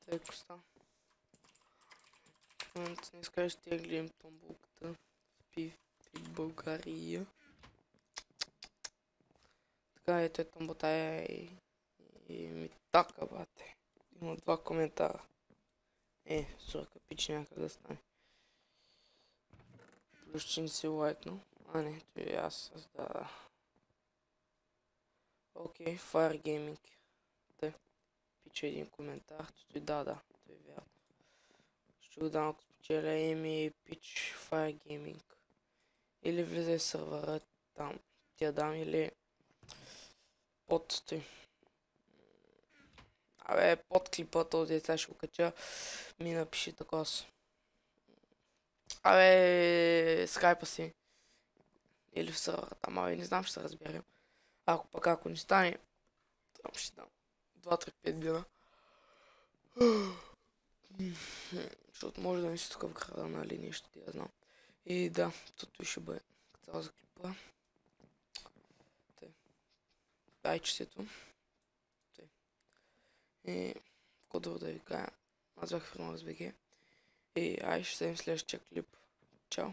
Тъй коста. Днес ще гледам томбулката в PvP България. Така ето е томботая и ми така, бате. Има 2 коментара. Сурка пич някак да стане. Плюс че не си лайкнал. Не, той е аз да. Окей, Fire Gaming. Те пича един коментар. Той да, той е вярно. Ще го дам ако спечеля Еми пич Fire Gaming. Или влизай в сървъра там. Тя дам или под той. Под клипа този деца ще го кача. Ми напиши такова. Скайпа си. Или в сървъра там, не знам, ще се разберем. Ако не стане, там ще дам 2-3-5 дена. Защото може да не си тук в града, нали, нещо ти я знам. И да, тото ще бъде цяло за клипа. Айчетето. И какво друго да ви кажа. Аз бях Фирмал с БГ. И ще се видим в следващия клип. Чао!